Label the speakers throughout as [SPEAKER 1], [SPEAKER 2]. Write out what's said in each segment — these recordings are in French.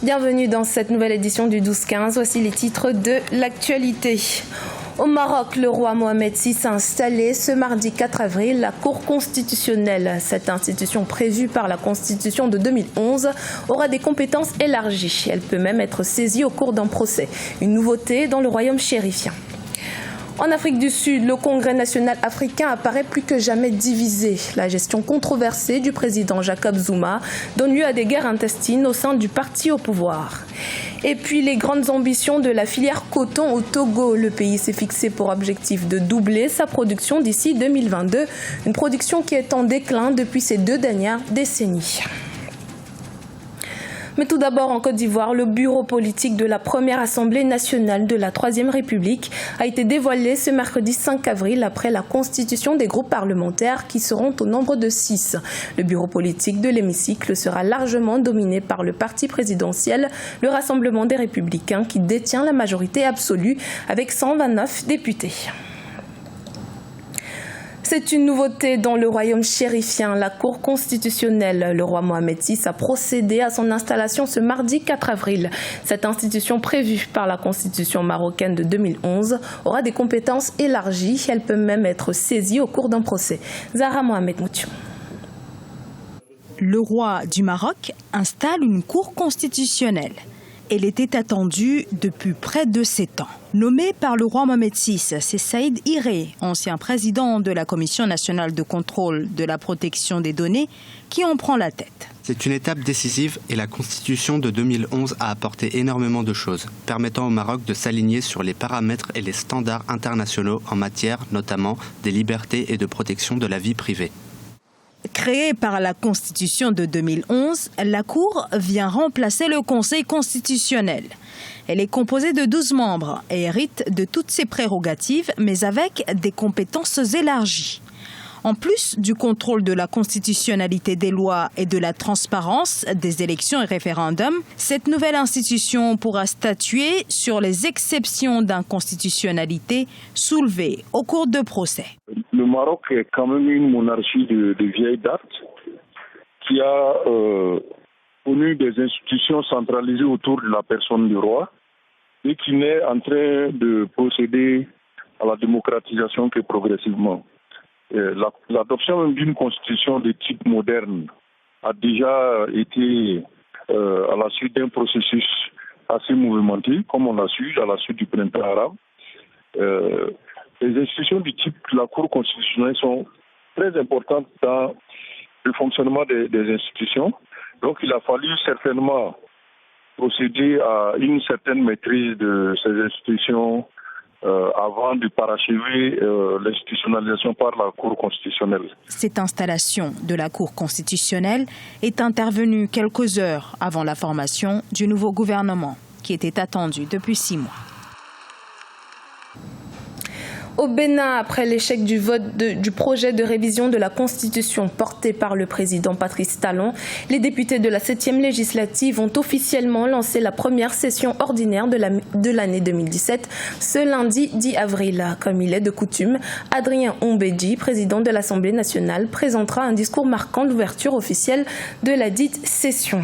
[SPEAKER 1] Bienvenue dans cette nouvelle édition du 12-15. Voici les titres de l'actualité. Au Maroc, le roi Mohamed VI a installé ce mardi 4 avril la Cour constitutionnelle. Cette institution prévue par la Constitution de 2011 aura des compétences élargies. Elle peut même être saisie au cours d'un procès. Une nouveauté dans le royaume chérifien. En Afrique du Sud, le Congrès national africain apparaît plus que jamais divisé. La gestion controversée du président Jacob Zuma donne lieu à des guerres intestines au sein du parti au pouvoir. Et puis les grandes ambitions de la filière coton au Togo. Le pays s'est fixé pour objectif de doubler sa production d'ici 2022, une production qui est en déclin depuis ces 2 dernières décennies. Mais tout d'abord, en Côte d'Ivoire, le bureau politique de la première Assemblée nationale de la Troisième République a été dévoilé ce mercredi 5 avril après la constitution des groupes parlementaires qui seront au nombre de 6. Le bureau politique de l'hémicycle sera largement dominé par le parti présidentiel, le Rassemblement des Républicains, qui détient la majorité absolue avec 129 députés. C'est une nouveauté dans le royaume chérifien, la Cour constitutionnelle. Le roi Mohamed VI a procédé à son installation ce mardi 4 avril. Cette institution prévue par la Constitution marocaine de 2011 aura des compétences élargies. Elle peut même être saisie au cours d'un procès. Zahra Mohamed Moutiou.
[SPEAKER 2] Le roi du Maroc installe une Cour constitutionnelle. Elle était attendue depuis près de 7 ans. Nommé par le roi Mohamed VI, c'est Saïd Iré, ancien président de la Commission nationale de contrôle de la protection des données, qui en prend la tête.
[SPEAKER 3] C'est une étape décisive et la Constitution de 2011 a apporté énormément de choses, permettant au Maroc de s'aligner sur les paramètres et les standards internationaux en matière notamment des libertés et de protection de la vie privée.
[SPEAKER 2] Créée par la Constitution de 2011, la Cour vient remplacer le Conseil constitutionnel. Elle est composée de 12 membres et hérite de toutes ses prérogatives, mais avec des compétences élargies. En plus du contrôle de la constitutionnalité des lois et de la transparence des élections et référendums, cette nouvelle institution pourra statuer sur les exceptions d'inconstitutionnalité soulevées au cours de procès.
[SPEAKER 4] Le Maroc est quand même une monarchie de vieille date qui a connu des institutions centralisées autour de la personne du roi et qui n'est en train de procéder à la démocratisation que progressivement. L'adoption d'une constitution de type moderne a déjà été à la suite d'un processus assez mouvementé, comme on l'a su à la suite du printemps arabe. Les institutions du type de la Cour constitutionnelle sont très importantes dans le fonctionnement des institutions. Donc il a fallu certainement procéder à une certaine maîtrise de ces institutions avant de parachever l'institutionnalisation par la Cour constitutionnelle.
[SPEAKER 2] Cette installation de la Cour constitutionnelle est intervenue quelques heures avant la formation du nouveau gouvernement, qui était attendu depuis 6 mois.
[SPEAKER 1] Au Bénin, après l'échec du vote du projet de révision de la Constitution porté par le président Patrice Talon, les députés de la 7e législative ont officiellement lancé la première session ordinaire de l'année 2017 ce lundi 10 avril. Comme il est de coutume, Adrien Ombedji, président de l'Assemblée nationale, présentera un discours marquant l'ouverture officielle de la dite session.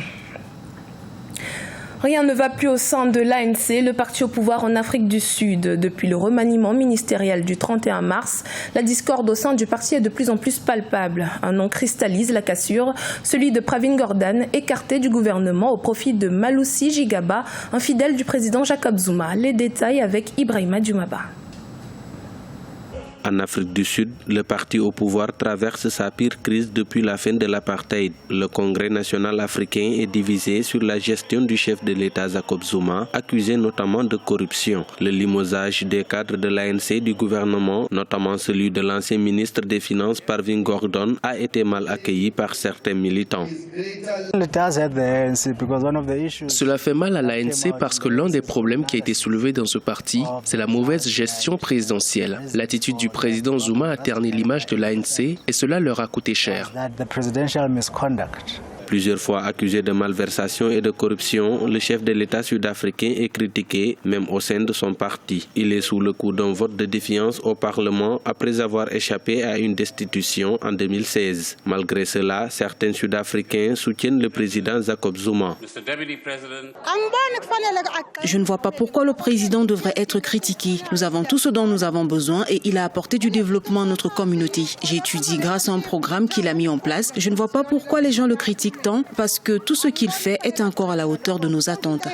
[SPEAKER 1] Rien ne va plus au sein de l'ANC, le parti au pouvoir en Afrique du Sud. Depuis le remaniement ministériel du 31 mars, la discorde au sein du parti est de plus en plus palpable. Un nom cristallise la cassure, celui de Pravin Gordhan, écarté du gouvernement au profit de Maloussi Gigaba, un fidèle du président Jacob Zuma. Les détails avec Ibrahima Djoumaba.
[SPEAKER 5] En Afrique du Sud, le parti au pouvoir traverse sa pire crise depuis la fin de l'apartheid. Le Congrès national africain est divisé sur la gestion du chef de l'État Jacob Zuma, accusé notamment de corruption. Le limogeage des cadres de l'ANC du gouvernement, notamment celui de l'ancien ministre des Finances Pravin Gordhan, a été mal accueilli par certains militants.
[SPEAKER 6] Cela fait mal à l'ANC parce que l'un des problèmes qui a été soulevé dans ce parti, c'est la mauvaise gestion présidentielle. L'attitude du président Zuma a terni l'image de l'ANC et cela leur a coûté cher.
[SPEAKER 5] Plusieurs fois accusé de malversation et de corruption, le chef de l'État sud-africain est critiqué, même au sein de son parti. Il est sous le coup d'un vote de défiance au Parlement après avoir échappé à une destitution en 2016. Malgré cela, certains Sud-Africains soutiennent le président Jacob Zuma.
[SPEAKER 7] Je ne vois pas pourquoi le président devrait être critiqué. Nous avons tout ce dont nous avons besoin et il a apporté du développement à notre communauté. J'étudie grâce à un programme qu'il a mis en place. Je ne vois pas pourquoi les gens le critiquent tant, parce que tout ce qu'il fait est encore à la hauteur de nos attentes.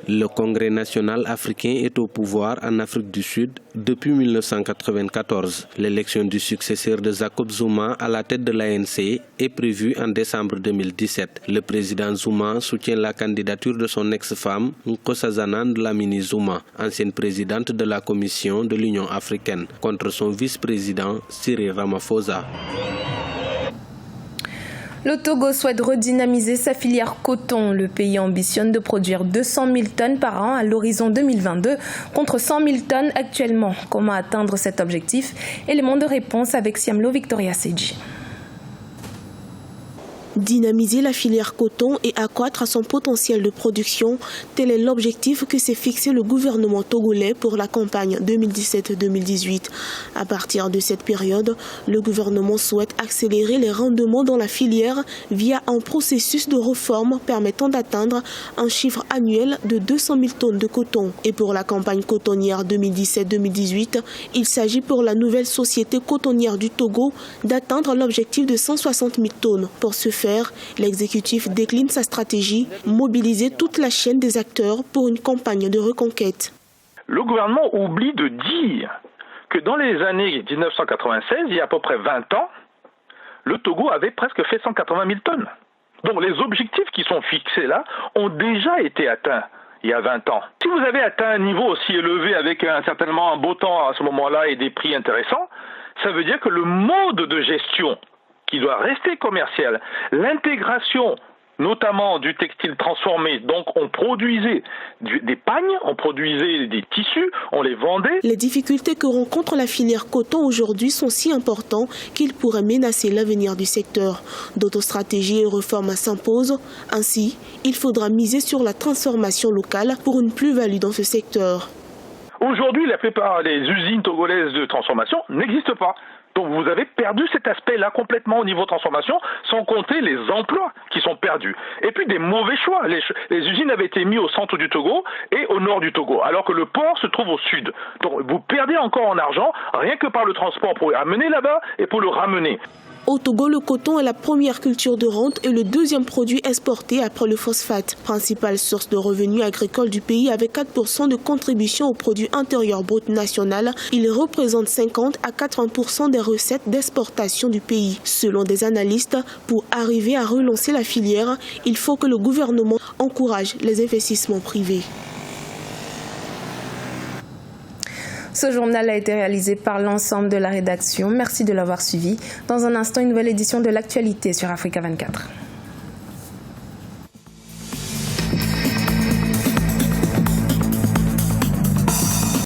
[SPEAKER 5] Le Congrès national africain est au pouvoir en Afrique du Sud depuis 1994. L'élection du successeur de Jacob Zuma à la tête de l'ANC est prévue en décembre 2017. Le président Zuma soutient la candidature de son ex-femme, Nkosazana Dlamini Zuma, ancienne présidente de la Commission de l'Union africaine, contre son vice-président Cyril Ramaphosa.
[SPEAKER 1] Le Togo souhaite redynamiser sa filière coton. Le pays ambitionne de produire 200 000 tonnes par an à l'horizon 2022 contre 100 000 tonnes actuellement. Comment atteindre cet objectif? Élément de réponse avec Siamlo Victoria Seji.
[SPEAKER 8] Dynamiser la filière coton et accroître son potentiel de production, tel est l'objectif que s'est fixé le gouvernement togolais pour la campagne 2017-2018. À partir de cette période, le gouvernement souhaite accélérer les rendements dans la filière via un processus de réforme permettant d'atteindre un chiffre annuel de 200 000 tonnes de coton. Et pour la campagne cotonnière 2017-2018, il s'agit pour la nouvelle société cotonnière du Togo d'atteindre l'objectif de 160 000 tonnes. Pour ce faire, l'exécutif décline sa stratégie, mobiliser toute la chaîne des acteurs pour une campagne de reconquête.
[SPEAKER 9] Le gouvernement oublie de dire que dans les années 1996, il y a à peu près 20 ans, le Togo avait presque fait 180 000 tonnes. Donc les objectifs qui sont fixés là ont déjà été atteints il y a 20 ans. Si vous avez atteint un niveau aussi élevé avec certainement un beau temps à ce moment-là et des prix intéressants, ça veut dire que le mode de gestion qui doit rester commercial, l'intégration notamment du textile transformé, donc on produisait des pagnes, on produisait des tissus, on les vendait.
[SPEAKER 8] Les difficultés que rencontre la filière coton aujourd'hui sont si importantes qu'ils pourraient menacer l'avenir du secteur. D'autres stratégies et réformes s'imposent. Ainsi, il faudra miser sur la transformation locale pour une plus-value dans ce secteur.
[SPEAKER 9] Aujourd'hui, la plupart des usines togolaises de transformation n'existent pas. Donc vous avez perdu cet aspect-là complètement au niveau transformation, sans compter les emplois qui sont perdus. Et puis des mauvais choix. Les usines avaient été mises au centre du Togo et au nord du Togo, alors que le port se trouve au sud. Donc vous perdez encore en argent, rien que par le transport pour amener là-bas et pour le ramener.
[SPEAKER 8] Au Togo, le coton est la première culture de rente et le deuxième produit exporté après le phosphate. Principale source de revenus agricoles du pays avec 4% de contribution au produit intérieur brut national, il représente 50 à 80% des recettes d'exportation du pays. Selon des analystes, pour arriver à relancer la filière, il faut que le gouvernement encourage les investissements privés.
[SPEAKER 1] Ce journal a été réalisé par l'ensemble de la rédaction. Merci de l'avoir suivi. Dans un instant, une nouvelle édition de l'actualité sur Africa 24.